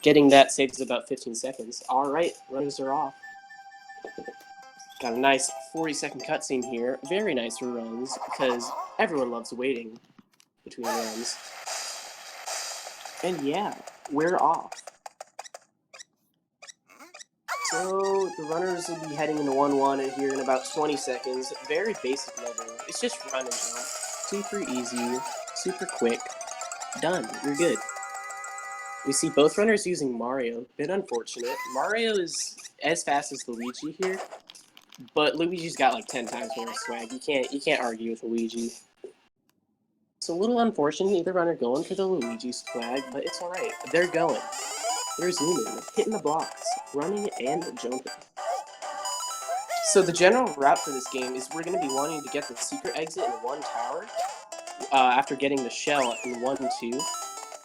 Getting that saves about 15 seconds. Alright, runners are off. Got a nice 40-second cutscene here. Very nice for runs, because everyone loves waiting between runs. And yeah, we're off. So the runners will be heading into 1-1 here in about 20 seconds. Very basic level. It's just run and jump. Super easy, super quick. Done. You're good. We see both runners using Mario. Bit unfortunate. Mario is as fast as Luigi here, but Luigi's got like 10 times more swag. You can't argue with Luigi. It's a little unfortunate either runner going for the Luigi swag, but it's alright. They're going. They're zooming, hitting the blocks, running and jumping. So the general route for this game is we're going to be wanting to get the secret exit in one tower after getting the shell in 1-2,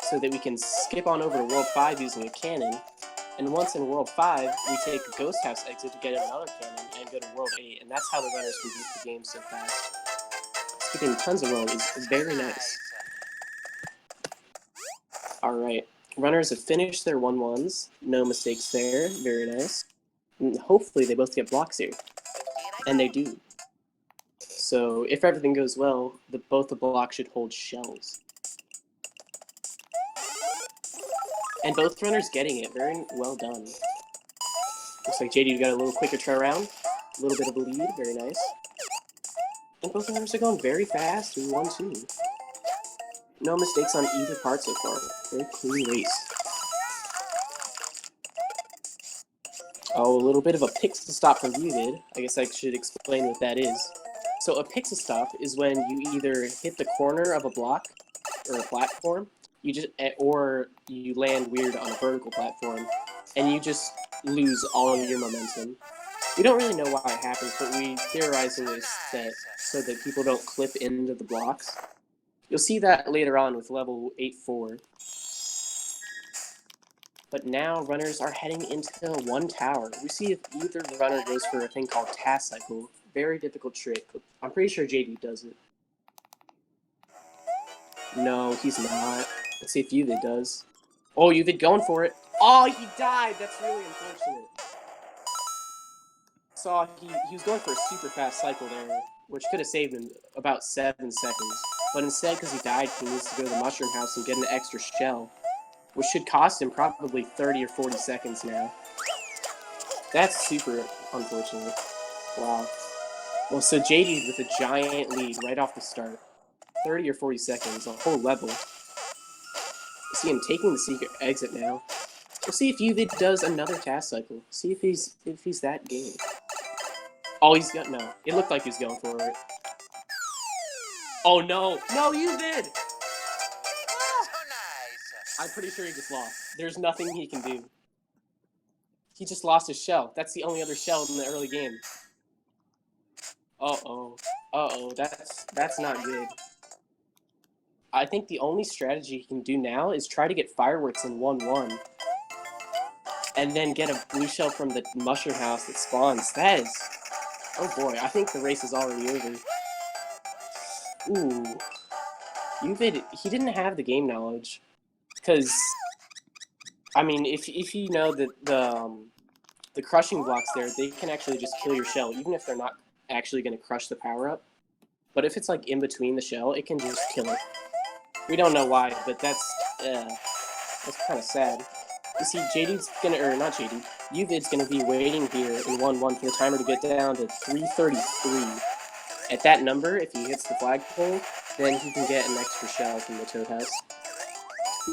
so that we can skip on over to World 5 using a cannon. And once in World 5, we take a Ghost House exit to get another cannon and go to World 8, and that's how the runners can beat the game so fast. Skipping tons of worlds is very nice. Alright, runners have finished their 1-1s. No mistakes there, very nice. And hopefully they both get blocks here. And they do. So if everything goes well, both the blocks should hold shells. And both runners getting it. Very well done. Looks like JD got a little quicker turnaround. A little bit of a lead. Very nice. And both runners are going very fast through 1-2. No mistakes on either part so far. Very clean race. Oh, a little bit of a pixel-stop from Uvid. I guess I should explain what that is. So a pixel-stop is when you either hit the corner of a block or a platform, or you land weird on a vertical platform, and you just lose all of your momentum. We don't really know why it happens, but we theorize it is that so that people don't clip into the blocks. You'll see that later on with level 8-4. But now runners are heading into one tower. We see if either runner goes for a thing called task cycle. Very difficult trick. I'm pretty sure JD does it. No, he's not. Let's see if Uvid does. Oh, Uvid going for it. Oh, he died. That's really unfortunate. Saw he was going for a super fast cycle there, which could have saved him about 7 seconds. But instead, because he died, he needs to go to the mushroom house and get an extra shell, which should cost him probably 30 or 40 seconds now. That's super unfortunate. Wow. Well, so JD with a giant lead right off the start. 30 or 40 seconds, a whole level. See him taking the secret exit now. We'll see if Uvid does another task cycle. See if he's that game. Oh, he's got no. It looked like he was going for it. Oh no! No, Uvid! I'm pretty sure he just lost. There's nothing he can do. He just lost his shell. That's the only other shell in the early game. Uh-oh. Uh-oh. That's not good. I think the only strategy he can do now is try to get fireworks in 1-1. And then get a blue shell from the mushroom house that spawns. That is... Oh boy, I think the race is already over. Ooh. Uvid, he didn't have the game knowledge. Because... I mean, if you know that the crushing blocks there, they can actually just kill your shell, even if they're not actually going to crush the power-up. But if it's like in between the shell, it can just kill it. We don't know why, but that's kind of sad. You see, JD's gonna, or not JD, Uvid's gonna be waiting here in 1-1 for the timer to get down to 3:33. At that number, if he hits the flagpole, then he can get an extra shell from the Toad House.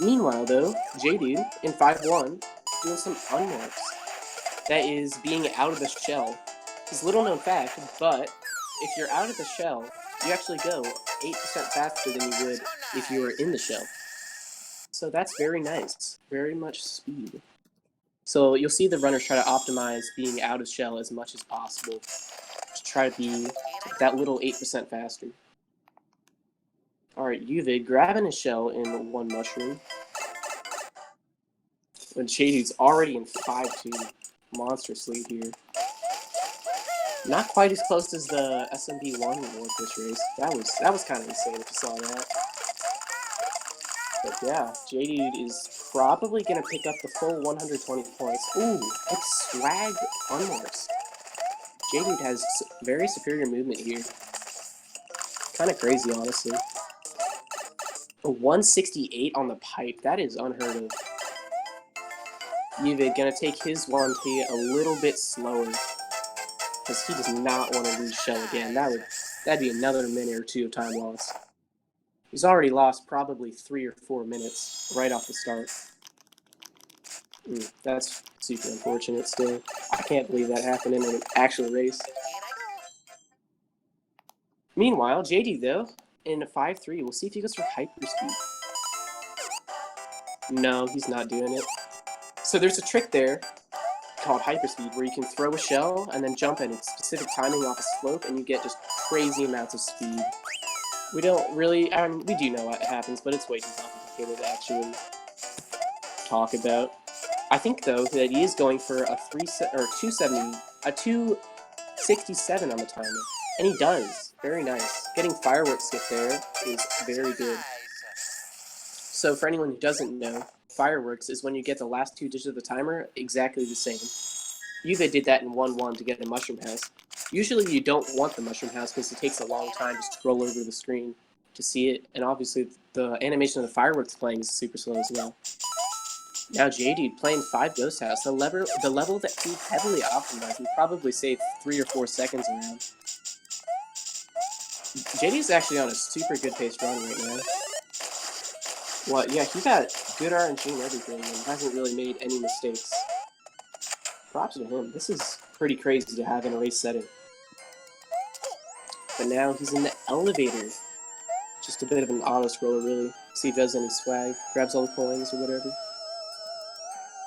Meanwhile, though, JD in 5-1 doing some unmarks. That is being out of the shell. It's a little known fact, but if you're out of the shell, you actually go 8% faster than you would if you were in the shell. So that's very nice. Very much speed. So you'll see the runners try to optimize being out of shell as much as possible to try to be that little 8% faster. Alright, Uvid grabbing a shell in 1 mushroom. When Shady's already in 5-2. Monstrous lead here. Not quite as close as the SMB1 award this race. That was kind of insane if you saw that. But yeah, J-Dude is probably going to pick up the full 120 points. Ooh, it's swag unmorphs. J-Dude has very superior movement here. Kind of crazy, honestly. A 168 on the pipe, that is unheard of. Uvid gonna take his 1T a little bit slower, because he does not want to lose shell again. That'd be another minute or two of time loss. He's already lost probably 3 or 4 minutes right off the start. That's super unfortunate still. I can't believe that happened in an actual race. Meanwhile, JD though, in a 5-3, we'll see if he goes for hyperspeed. No, he's not doing it. So there's a trick there called hyperspeed where you can throw a shell and then jump at its specific timing off a slope and you get just crazy amounts of speed. We don't really, we do know what happens, but it's way too complicated to actually talk about. I think though that he is going for a 267 on the timer, and he does. Very nice. Getting fireworks skip there is very good. So for anyone who doesn't know, fireworks is when you get the last 2 digits of the timer exactly the same. Uve did that in 1-1 to get a mushroom house. Usually you don't want the mushroom house because it takes a long time to scroll over the screen to see it, and obviously the animation of the fireworks playing is super slow as well. Now JD playing 5 Ghost House, the level that he heavily optimized would probably save 3 or 4 seconds around. JD's actually on a super good paced run right now. Well, yeah, he got good RNG and everything and hasn't really made any mistakes. Props to him. This is pretty crazy to have in a race setting. But now he's in the elevator. Just a bit of an auto-scroller, really. See if he does any swag, grabs all the coins or whatever.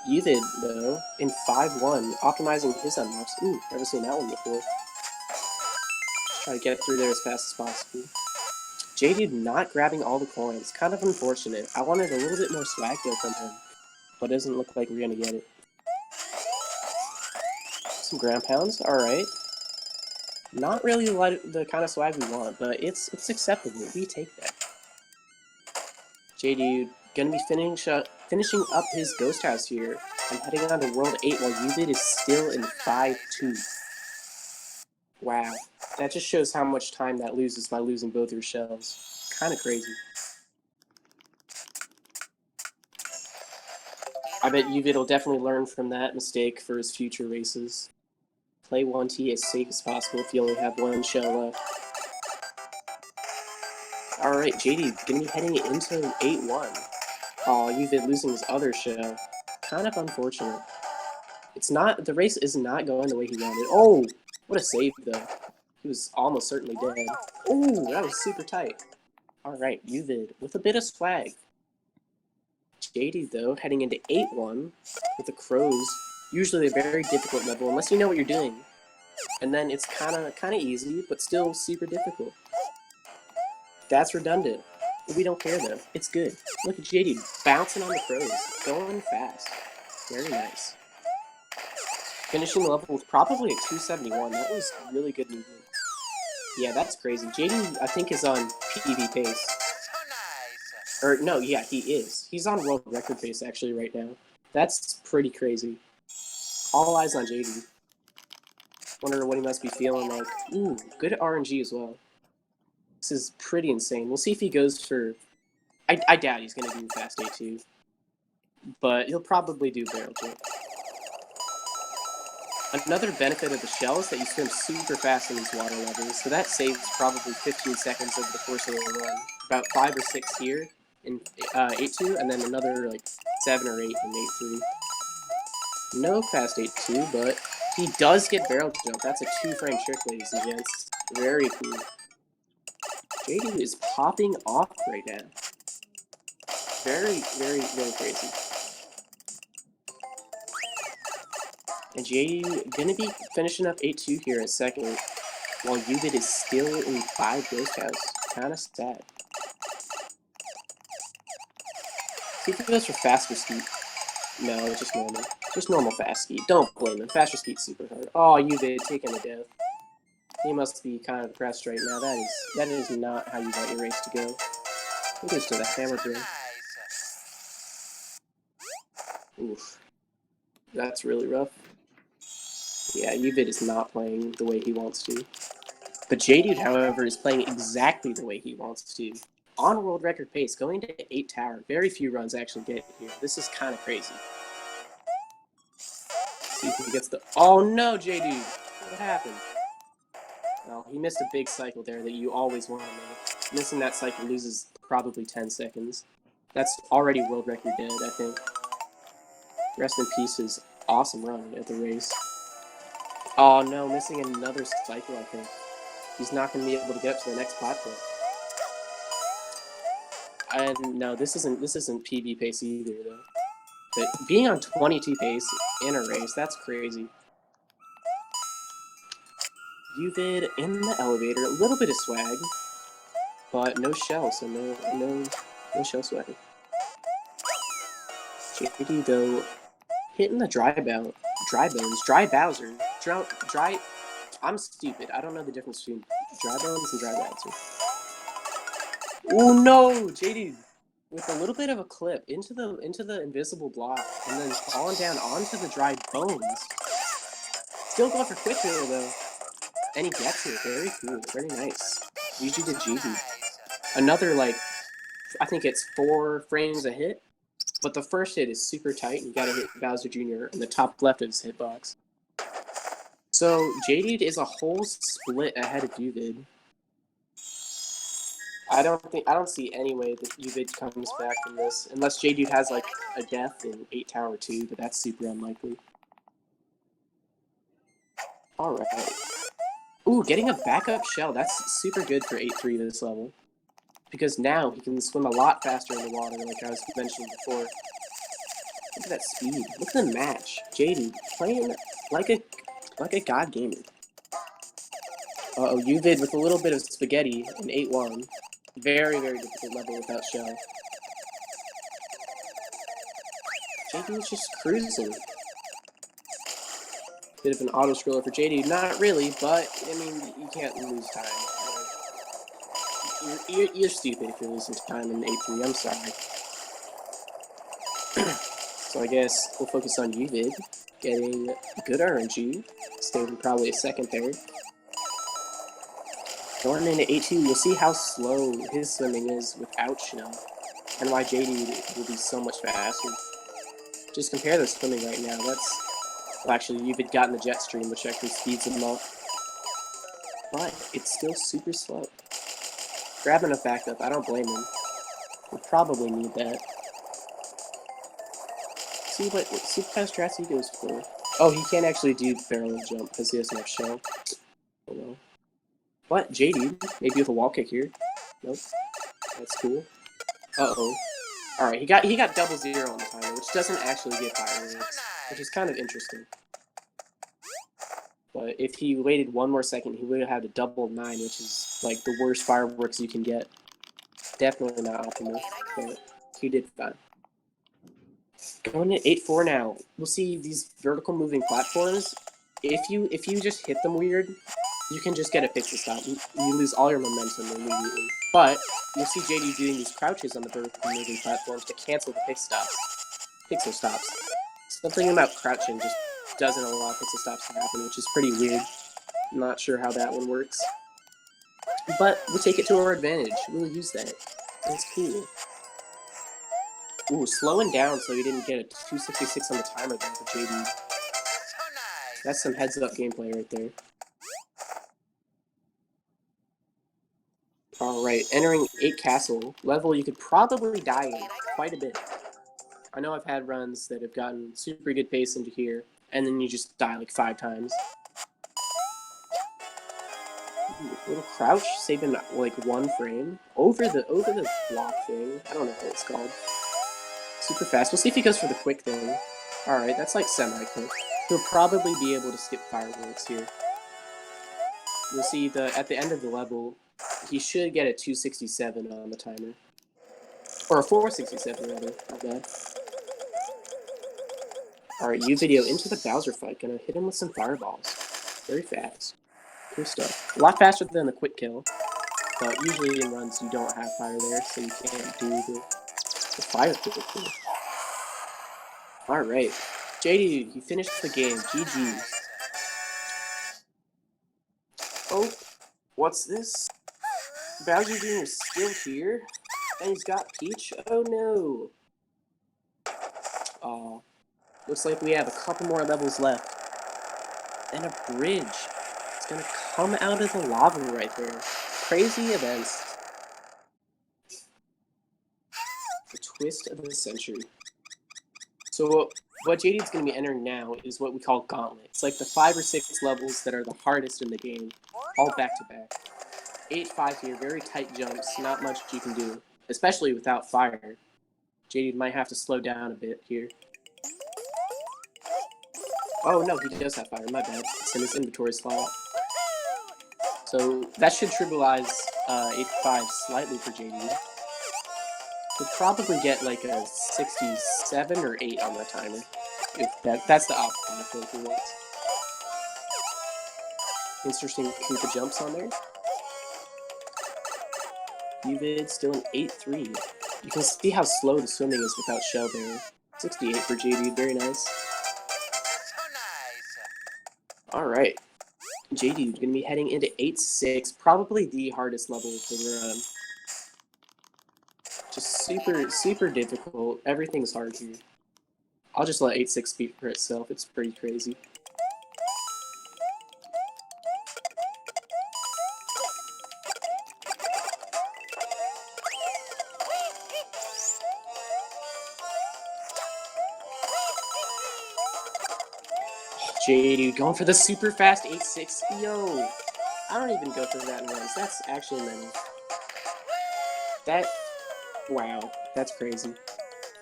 Uvid, though, in 5-1, optimizing his unlocks. Ooh, never seen that one before. Just try to get through there as fast as possible. JD not grabbing all the coins. Kind of unfortunate. I wanted a little bit more swag there from him, but it doesn't look like we're going to get it. Some ground pounds, alright. Not really the kind of swag we want, but it's acceptable. We take that. JD gonna be finishing up his ghost house here and heading on to World 8 while Uvid is still in 5-2. Wow. That just shows how much time that loses by losing both your shells. Kinda crazy. I bet Uvid will definitely learn from that mistake for his future races. Play 1T as safe as possible if you only have 1 shell left. Alright, JD gonna be heading into 8-1. Aw, Uvid losing his other shell. Kind of unfortunate. The race is not going the way he wanted. Oh, what a save though. He was almost certainly dead. Oh, that was super tight. Alright, Uvid with a bit of swag. JD though, heading into 8-1 with the crows. Usually a very difficult level unless you know what you're doing. And then it's kinda easy, but still super difficult. That's redundant. We don't care though. It's good. Look at JD bouncing on the crows, going fast. Very nice. Finishing the level with probably a 271. That was really good movement. Yeah, that's crazy. JD, I think, is on PB pace. Or, no, yeah, he is. He's on world record pace, actually, right now. That's pretty crazy. All eyes on JD. Wonder what he must be feeling like. Ooh, good RNG as well. This is pretty insane. We'll see if he goes for... I doubt he's going to do Fast 8-2. But he'll probably do Barrel Jump. Another benefit of the shell is that you swim super fast in these water levels, so that saves probably 15 seconds over the course of the run. About 5 or 6 here in 8-2, and then another like 7 or 8 in 8-3. No Fast 8-2, but he does get Barrel Jump. That's a 2-frame trick, ladies and gents. Very cool. JD is popping off right now. Very, very, very crazy. And JD gonna be finishing up 8-2 here in a second, while Uvid is still in 5 Ghost House. Kinda sad. See if he goes for faster speed. No, just normal. Just normal fast speed. Don't blame him. Faster speed's super hard. Oh, Uvid taking a death. He must be kind of depressed right now. That is not how you want your race to go. He goes to the hammer brim. Oof. That's really rough. Yeah, Uvid is not playing the way he wants to. But J-Dude, however, is playing exactly the way he wants to. On world record pace, going to 8 tower. Very few runs actually get here. This is kind of crazy. See if he gets the... Oh no, J-Dude! What happened? Well, he missed a big cycle there that you always want to make. Missing that cycle loses probably 10 seconds. That's already world record dead, I think. Rest in peace, his awesome run at the race. Oh no, missing another cycle, I think. He's not going to be able to get up to the next platform. And no, this isn't PB pace either, though. But being on 22 pace in a race, that's crazy. Uvid in the elevator, a little bit of swag, but no shell, so no shell swag. JD though, hitting the dry Bowser, dry. I'm stupid. I don't know the difference between dry bones and dry Bowser. Oh no, JD with a little bit of a clip into the invisible block and then falling down onto the dry bones. Still going for quick heal though. And he gets it. Very cool. Very nice. GG to GG. Another, like, I think it's 4 frames a hit. But the first hit is super tight. You gotta hit Bowser Jr. in the top left of his hitbox. So, JD is a whole split ahead of Uvid. I don't see any way that Uvid comes back from this. Unless JD has, like, a death in 8 Tower 2, but that's super unlikely. Alright. Ooh, getting a backup shell. That's super good for 8-3 this level. Because now he can swim a lot faster in the water, like I was mentioning before. Look at that speed. Look at the match. JD playing like a god gamer. Uh-oh, Uvid with a little bit of spaghetti in 8-1. Very, very difficult level without shell. JD is just cruising. Bit of an auto-scroller for JD. Not really, but, I mean, you can't lose time. You're stupid if you're losing time in 8-3. I'm sorry. So I guess we'll focus on Uvid getting good RNG. Staying probably a second there. Going into 8-2, you'll see how slow his swimming is without Snow. And why JD will be so much faster. Just compare the swimming right now. That's... Well, actually, Uvid got in the jet stream, which actually speeds him up. But it's still super slow. Grab enough backup, I don't blame him. We'll probably need that. See what kind of strats he goes for. Oh, he can't actually do barrel jump because he doesn't have shell. Oh no. What? JD? Maybe with a wall kick here. Nope. That's cool. Uh-oh. Alright, he got double 0 on the timer, which doesn't actually get fireworks, which is kind of interesting. But if he waited one more second, he would have had a double 9, which is like the worst fireworks you can get. Definitely not optimal, but he did fine. Going to 8-4 now. We'll see these vertical moving platforms. If you just hit them weird, you can just get a pixel stop. You lose all your momentum immediately. But you'll see JD doing these crouches on the vertical moving platforms to cancel the pixel stops. Something about crouching just doesn't allow pixel stops to happen, which is pretty weird. I'm not sure how that one works. But we'll take it to our advantage. We'll use that. It's cool. Ooh, slowing down so he didn't get a 266 on the timer there for JD. That's some heads-up gameplay right there. Alright, entering 8 Castle. Level you could probably die in quite a bit. I know I've had runs that have gotten super good pace into here, and then you just die like 5 times. Ooh, little crouch, saving like 1 frame. Over the block thing. I don't know what it's called. Super fast. We'll see if he goes for the quick thing. Alright, that's like semi-quick. He'll probably be able to skip fireworks here. You'll see at the end of the level, he should get a 267 on the timer. Or a 467 rather, not bad. Alright, Uvideo into the Bowser fight. Gonna hit him with some fireballs. Very fast. Cool stuff. A lot faster than the quick kill. But usually in runs you don't have fire there, so you can't do the fire quick kill. Alright. JD, you finished the game. GG's. Oh, what's this? Bowser Jr. is still here? And he's got Peach? Oh no. Aw. Looks like we have a couple more levels left. And a bridge. It's gonna come out of the lava right there. Crazy events. The twist of the century. So what JD's going to be entering now is what we call Gauntlet. It's like the 5 or 6 levels that are the hardest in the game, all back to back. 8-5 here, very tight jumps, not much you can do, especially without fire. JD might have to slow down a bit here. Oh no, he does have fire, my bad. It's in his inventory slot. So that should trivialize 8-5 slightly for JD. We'll probably get like a 67 or 8 on that timer. If that's the optimum, I think he wants. Interesting Koopa jumps on there. Uvid still an 8-3. You can see how slow the swimming is without shell there. 68 for JD, very nice. Alright. JD is going to be heading into 8-6, probably the hardest level for the run. Just super difficult. Everything's hard here. I'll just let 8-6 speak for itself. It's pretty crazy. JD going for the super fast 8-6. Yo! I don't even go for that in runs. That's actually mental. Wow, that's crazy.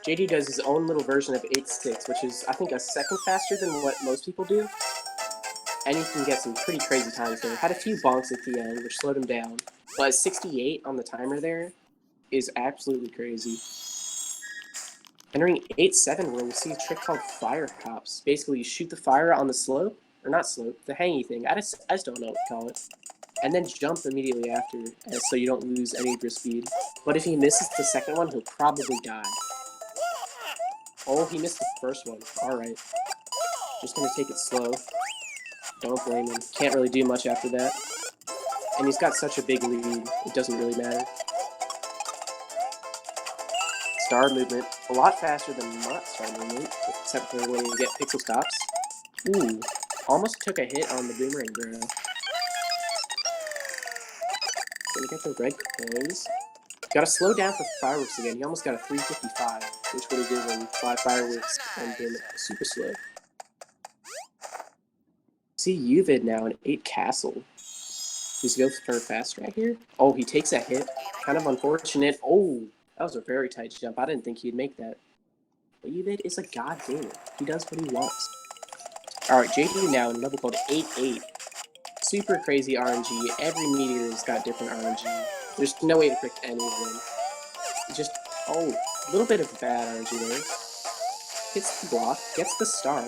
JD does his own little version of 8-6, which is, I think, a second faster than what most people do. And he can get some pretty crazy times there. Had a few bonks at the end, which slowed him down. But 68 on the timer there is absolutely crazy. Entering 8-7, where we'll see a trick called Fire Cops. Basically, you shoot the fire on the slope, or not slope, the hangy thing. I just don't know what to call it. And then jump immediately after, so you don't lose any of your speed. But if he misses the second one, he'll probably die. Oh, he missed the first one. Alright. Just gonna take it slow. Don't blame him. Can't really do much after that. And he's got such a big lead, it doesn't really matter. Star movement. A lot faster than not star movement, except for when you get pixel stops. Ooh. Almost took a hit on the boomerang barrel. Gonna get the red coins. Gotta slow down for fireworks again. He almost got a 355, which would have given 5 fireworks and been super slow. See Uvid now in 8 castle. He's going for a fast right here. Oh, he takes a hit. Kind of unfortunate. Oh, that was a very tight jump. I didn't think he'd make that. But Uvid is a god gamer. He does what he wants. Alright, JD now in a level called 8-8. Super crazy RNG. Every meteor's got different RNG. There's no way to predict any of them. Just, oh, a little bit of bad RNG there. Hits the block, gets the star,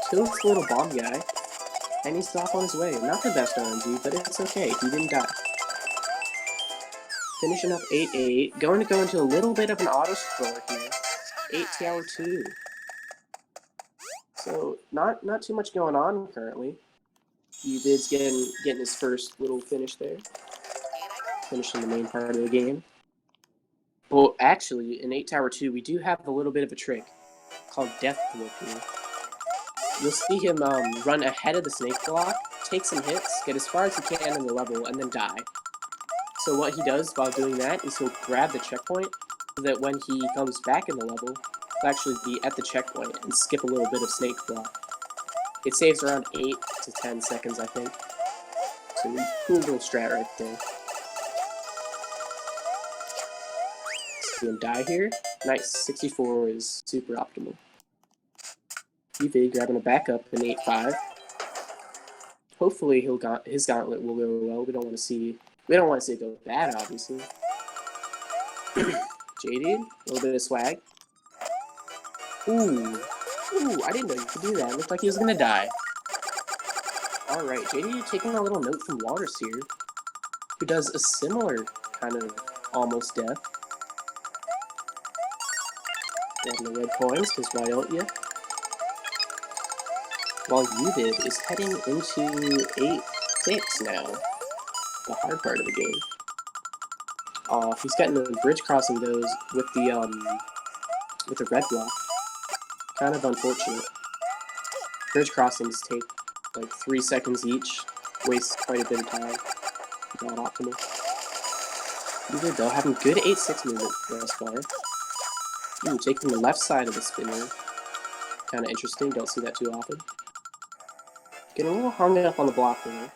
kills the little bomb guy, and he's off on his way. Not the best RNG, but it's okay. He didn't die. Finishing up 8-8. Going to go into a little bit of an auto-scroller here. 8 Tower 2. So, not too much going on currently. Uvid's getting his first little finish there. Finishing the main part of the game. Well, actually, in 8 Tower 2, we do have a little bit of a trick called Death Block here. You'll see him run ahead of the snake block, take some hits, get as far as he can in the level, and then die. So what he does while doing that is he'll grab the checkpoint, so that when he comes back in the level, he'll actually be at the checkpoint and skip a little bit of snake block. It saves around 8 to 10 seconds, I think. So cool little strat right there. See him die here. Nice. 64 is super optimal. Uvid grabbing a backup in 8-5. Hopefully his gauntlet will go well. We don't want to see it go bad, obviously. JD, a little bit of swag. Ooh, I didn't know you could do that. It looked like he was gonna die. Alright, JD taking a little note from Waters here, who does a similar kind of almost death. Grabbing the red coins, because why don't you? while Uvid is heading into 8-6 now. The hard part of the game. He's getting the bridge crossing those with the red block. Kind of unfortunate. Bridge crossings take like 3 seconds each. Waste quite a bit of time. Not optimal. Uvid though having good 8-6 movement thus far. Taking the left side of the spinner. Kind of interesting, don't see that too often. Getting a little hung up on the block there.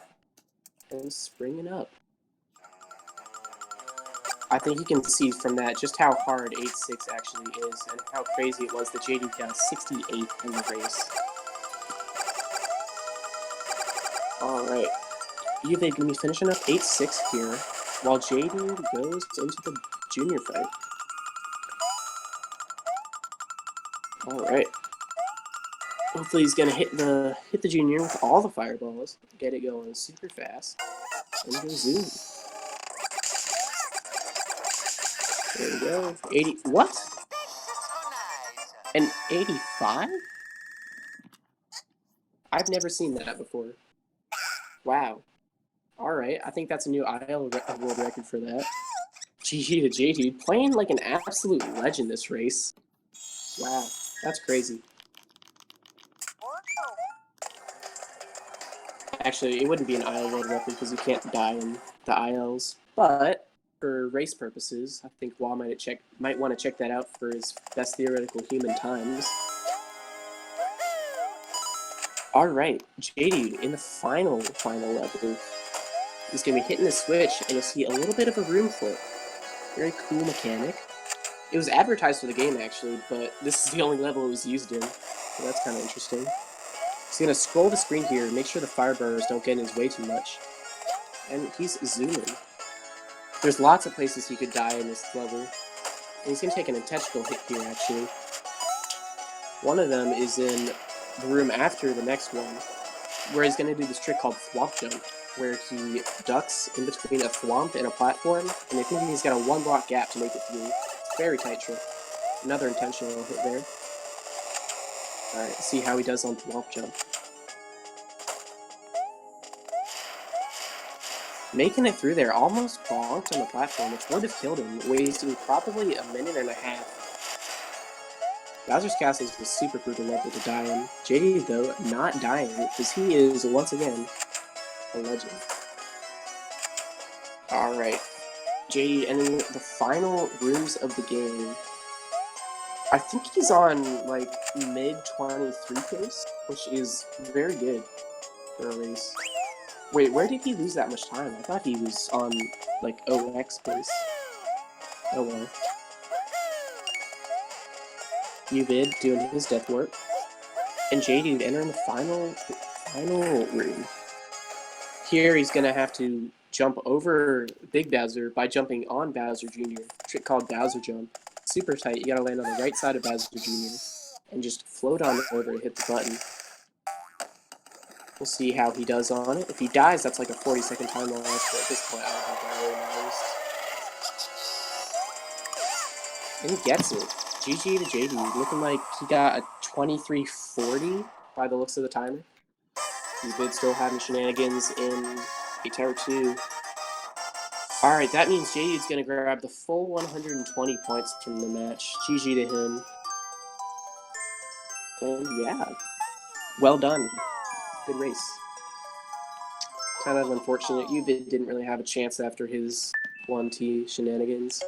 And springing up. I think you can see from that just how hard 8-6 actually is, and how crazy it was that JD got 68 in the race. Alright. Uvid going to be finishing up 8-6 here, while JD goes into the junior fight. Alright. Hopefully he's gonna hit the junior with all the fireballs, get it going super fast, and go zoom. There we go. 80. What? An 85? I've never seen that before. Wow. Alright, I think that's a new IL world record for that. GG to JD, playing like an absolute legend this race. Wow, that's crazy. Actually, it wouldn't be an IL world record because you can't die in the ILs. But for race purposes, I think Wah might want to check that out for his best theoretical human times. All right, JD in the final level is going to be hitting the switch, and you'll see a little bit of a room flip. Very cool mechanic. It was advertised for the game actually, but this is the only level it was used in, so that's kind of interesting. He's going to scroll the screen here, make sure the fireburns don't get in his way too much. And he's zooming. There's lots of places he could die in this level. And he's going to take an intentional hit here, actually. One of them is in the room after the next one, where he's going to do this trick called thwomp jump, where he ducks in between a thwomp and a platform, and I think he's got a 1-block gap to make it through. It's a very tight trick. Another intentional hit there. Alright, see how he does on thwomp jump. Making it through there, almost bonked on the platform, which would have killed him, wasting probably a minute and a half. Bowser's Castle is a super brutal level to die in. JD, though, not dying, because he is, once again, a legend. Alright. JD entering the final rooms of the game. I think he's on, like, mid-23 pace, which is very good for a race. Wait, where did he lose that much time? I thought he was on, like, OX pace. Oh well. Uvid doing his death work. And JD entering the final room. Here he's gonna have to jump over Big Bowser by jumping on Bowser Jr. A trick called Bowser Jump. Super tight, you gotta land on the right side of Bowser Jr. and just float on over to hit the button. We'll see how he does on it. If he dies, that's like a 40-second time loss, but at this point, I don't think that really matters. And he gets it. GG to JD, looking like he got a 23:40 by the looks of the timer. Uvid still having shenanigans in a Tower 2. Alright, that means JD's going to grab the full 120 points from the match. GG to him. And yeah, well done. Good race. Kind of unfortunate. Uvid didn't really have a chance after his 1T shenanigans.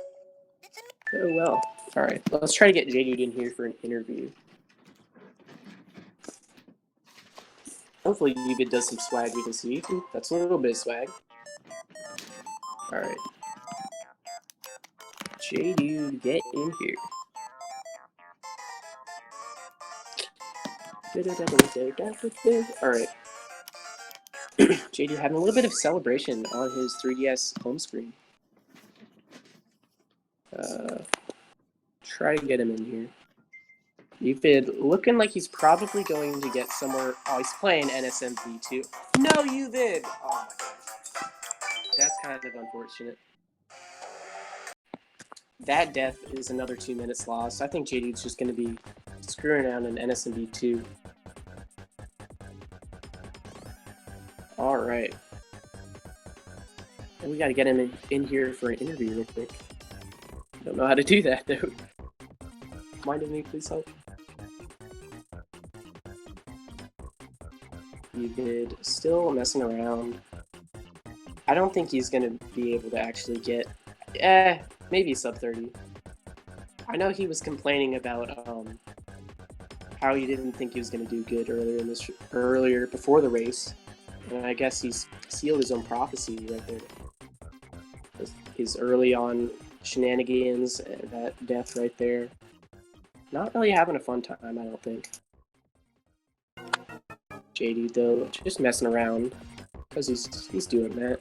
Oh well. Alright, let's try to get JD in here for an interview. Hopefully Uvid does some swag we can see. That's a little bit of swag. Alright. JD, get in here. Alright. JD having a little bit of celebration on his 3DS home screen. Try to get him in here. Uvid looking like he's probably going to get somewhere. Oh, he's playing NSMV too. No, Uvid! Oh my god. That's kind of unfortunate. That death is another 2 minutes lost. I think JD's just going to be screwing around in NSMV 2. All right. And we got to get him in here for an interview real quick. Don't know how to do that, though. Mind me, please help. Uvid still messing around. I don't think he's going to be able to actually get... maybe sub 30. I know he was complaining about how he didn't think he was going to do good earlier before the race. And I guess he's sealed his own prophecy right there. His early on shenanigans, that death right there. Not really having a fun time, I don't think. JD though, just messing around because he's doing that.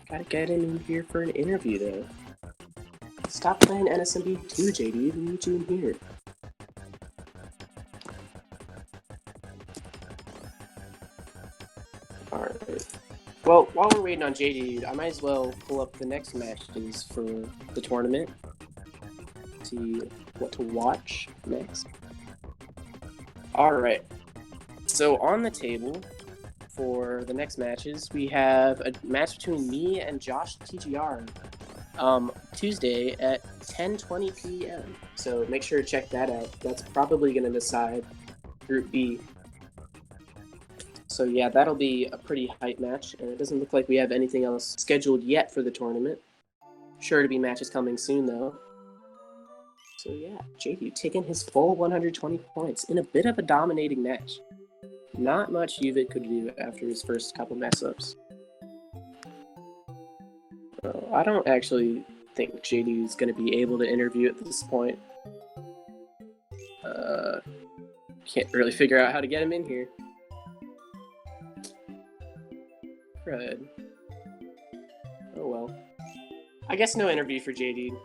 Gotta get him in here for an interview though. Stop playing NSMB 2, JD. We need you in here. Alright. Well, while we're waiting on JD, I might as well pull up the next matches for the tournament. See what to watch next. Alright. So on the table for the next matches, we have a match between me and Josh TGR. Tuesday at 10:20 p.m. So make sure to check that out. That's probably going to decide Group B. So yeah, that'll be a pretty hype match, and it doesn't look like we have anything else scheduled yet for the tournament. Sure to be matches coming soon, though. So yeah, JD taking his full 120 points in a bit of a dominating match. Not much Uvid could do after his first couple mess-ups. I don't actually think JD is going to be able to interview at this point. Can't really figure out how to get him in here. Crud. Oh well. I guess no interview for JD.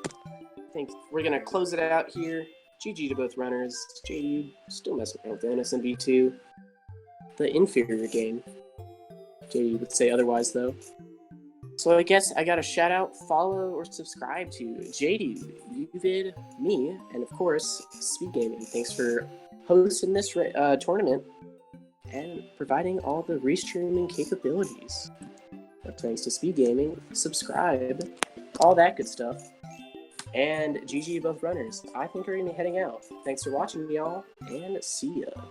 I think we're going to close it out here. GG to both runners. JD still messing around with the NSMB2. The inferior game. JD would say otherwise, though. So I guess I got to shout out, follow, or subscribe to JD, Uvid, me, and of course, Speed Gaming. Thanks for hosting this tournament and providing all the restreaming capabilities. But thanks to Speed Gaming, subscribe, all that good stuff. And GG both runners. I think we're going to be heading out. Thanks for watching, y'all, and see ya.